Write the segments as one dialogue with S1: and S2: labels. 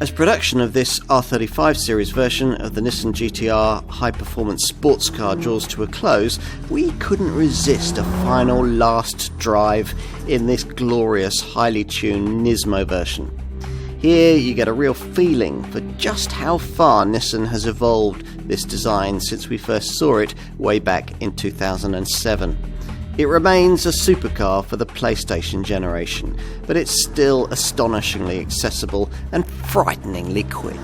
S1: As production of this R35 series version of the Nissan GTR high-performance sports car draws to a close, we couldn't resist a final last drive in this glorious, highly tuned Nismo version. Here you get a real feeling for just how far Nissan has evolved this design since we first saw it way back in 2007. It remains a supercar for the PlayStation generation, but it's still astonishingly accessible and frighteningly quick.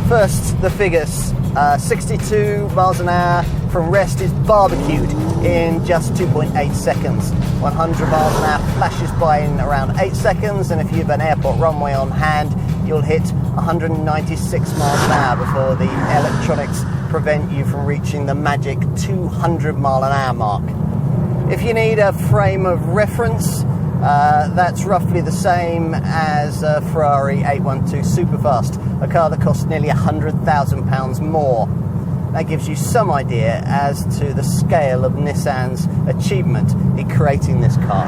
S2: First, the figures. 62 miles an hour from rest is barbecued in just 2.8 seconds. 100 miles an hour flashes by in around 8 seconds, and if you have an airport runway on hand, you'll hit 196 miles an hour before the electronics prevent you from reaching the magic 200 mile an hour mark. If you need a frame of reference, that's roughly the same as a Ferrari 812 Superfast, a car that costs nearly £100,000 more. That gives you some idea as to the scale of Nissan's achievement in creating this car.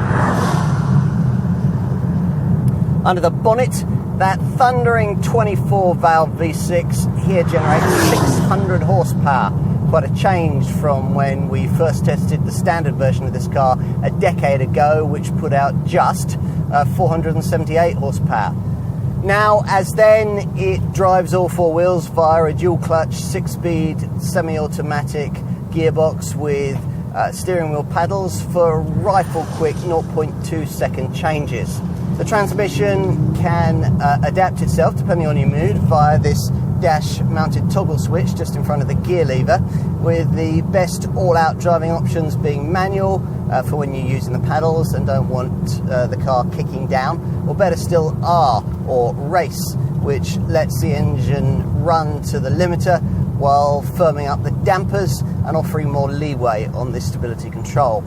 S2: Under the bonnet, that thundering 24-valve V6 here generates 600 horsepower. Quite a change from when we first tested the standard version of this car a decade ago, which put out just 478 horsepower. Now, as then, it drives all four wheels via a dual-clutch, 6-speed, semi-automatic gearbox with steering wheel paddles for rifle-quick 0.2-second changes. The transmission can adapt itself, depending on your mood, via this dash-mounted toggle switch just in front of the gear lever, with the best all-out driving options being manual for when you're using the paddles and don't want the car kicking down, or better still, R, or race, which lets the engine run to the limiter while firming up the dampers and offering more leeway on the stability control.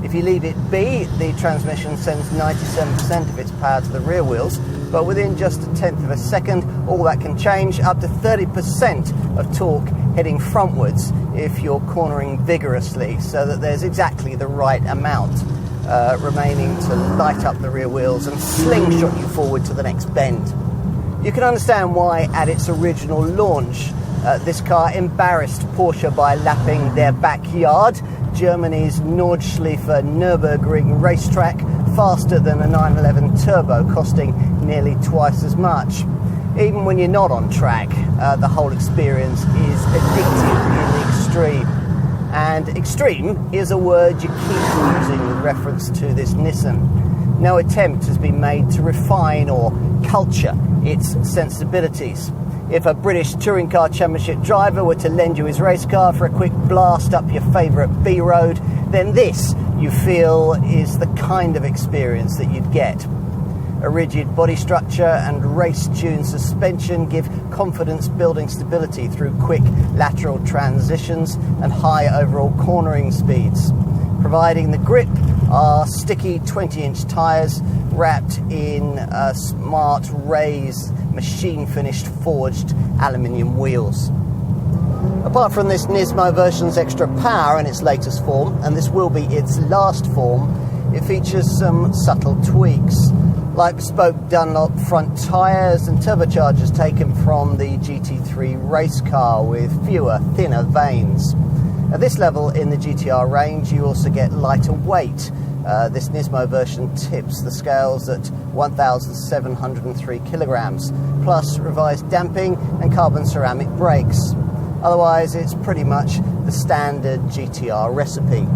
S2: If you leave it B, the transmission sends 97% of its power to the rear wheels, but within just a tenth of a second, all that can change up to 30% of torque heading frontwards if you're cornering vigorously, so that there's exactly the right amount remaining to light up the rear wheels and slingshot you forward to the next bend. You can understand why, at its original launch, this car embarrassed Porsche by lapping their backyard, Germany's Nordschleife Nürburgring racetrack, faster than a 911 Turbo, costing nearly twice as much. Even when you're not on track, the whole experience is addictive in the extreme. And extreme is a word you keep using with reference to this Nissan. No attempt has been made to refine or culture its sensibilities. If a British touring car championship driver were to lend you his race car for a quick blast up your favourite B road, then this, you feel, is the kind of experience that you'd get. A rigid body structure and race-tuned suspension give confidence building stability through quick lateral transitions and high overall cornering speeds. Providing the grip are sticky 20-inch tyres wrapped in smart raised machine-finished forged aluminium wheels. Apart from this Nismo version's extra power in its latest form, and this will be its last form, it features some subtle tweaks, like bespoke Dunlop front tyres and turbochargers taken from the GT3 race car with fewer, thinner vanes. At this level in the GTR range, you also get lighter weight. This Nismo version tips the scales at 1,703 kilograms, plus revised damping and carbon ceramic brakes. Otherwise, it's pretty much the standard GTR recipe.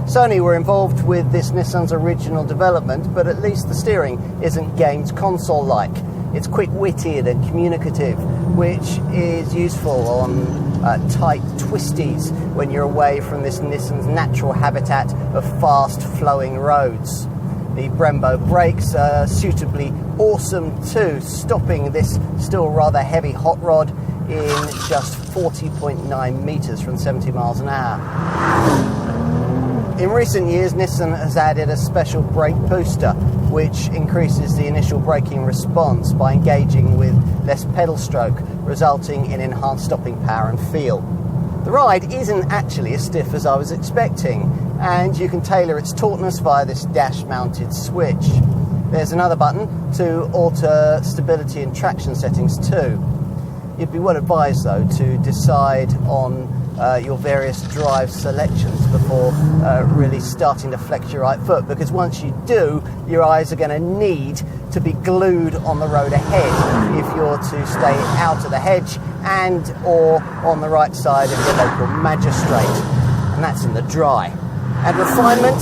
S2: Sony were involved with this Nissan's original development, but at least the steering isn't games console-like. It's quick-witted and communicative, which is useful on tight twisties when you're away from this Nissan's natural habitat of fast-flowing roads. The Brembo brakes are suitably awesome too, stopping this still rather heavy hot rod in just 40.9 metres from 70 miles an hour. In recent years, Nissan has added a special brake booster, which increases the initial braking response by engaging with less pedal stroke, resulting in enhanced stopping power and feel. The ride isn't actually as stiff as I was expecting, and you can tailor its tautness via this dash-mounted switch. There's another button to alter stability and traction settings too. You'd be well advised though to decide on your various drive selections before really starting to flex your right foot, because once you do, your eyes are going to need to be glued on the road ahead if you're to stay out of the hedge and or on the right side of your local magistrate, and that's in the dry. And refinement,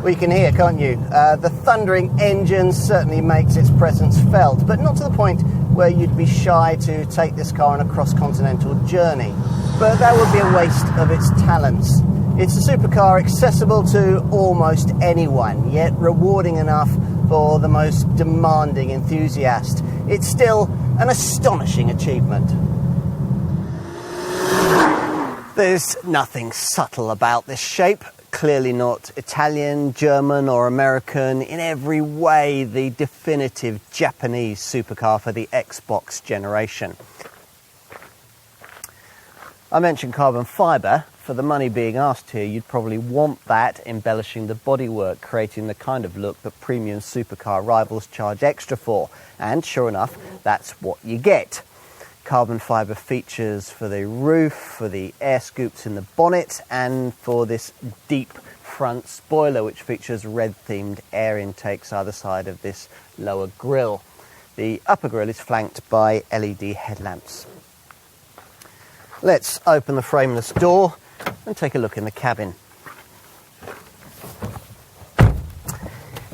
S2: well, you can hear, can't you? The thundering engine certainly makes its presence felt, but not to the point where you'd be shy to take this car on a cross-continental journey. But that would be a waste of its talents. It's a supercar accessible to almost anyone, yet rewarding enough for the most demanding enthusiast. It's still an astonishing achievement. There's nothing subtle about this shape. Clearly not Italian, German or American. In every way, the definitive Japanese supercar for the Xbox generation. I mentioned carbon fibre. For the money being asked here, you'd probably want that embellishing the bodywork, creating the kind of look that premium supercar rivals charge extra for. And sure enough, that's what you get. Carbon fibre features for the roof, for the air scoops in the bonnet, and for this deep front spoiler, which features red-themed air intakes either side of this lower grille. The upper grille is flanked by LED headlamps. Let's open the frameless door and take a look in the cabin.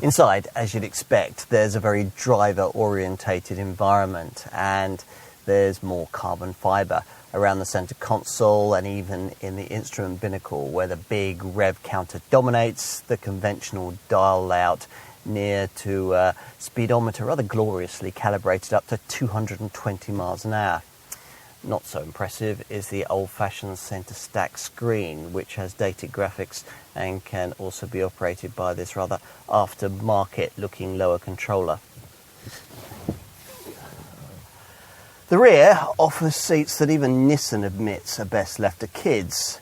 S2: Inside, as you'd expect, there's a very driver-orientated environment, and there's more carbon fibre around the centre console and even in the instrument binnacle, where the big rev counter dominates, the conventional dial layout near to speedometer rather gloriously calibrated up to 220 miles an hour. Not so impressive is the old-fashioned centre stack screen, which has dated graphics and can also be operated by this rather aftermarket-looking lower controller. The rear offers seats that even Nissan admits are best left to kids.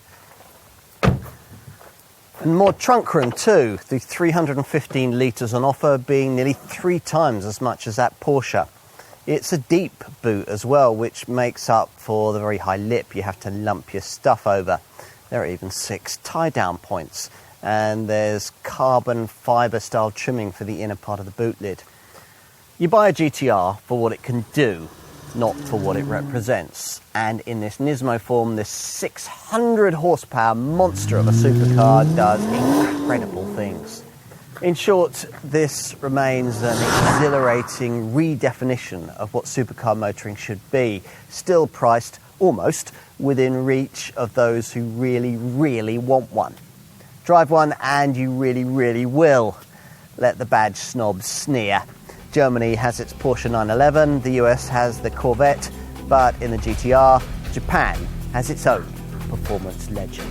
S2: And more trunk room too, the 315 litres on offer being nearly 3 times as much as that Porsche. It's a deep boot as well, which makes up for the very high lip you have to lump your stuff over. There are even 6 tie-down points, and there's carbon fibre style trimming for the inner part of the boot lid. You buy a GTR for what it can do, not for what it represents. And in this Nismo form, this 600 horsepower monster of a supercar does incredible things. In short, this remains an exhilarating redefinition of what supercar motoring should be, still priced almost within reach of those who really, really want one. Drive one and you really, really will. Let the badge snobs sneer. Germany has its Porsche 911, the US has the Corvette, but in the GTR, Japan has its own performance legend.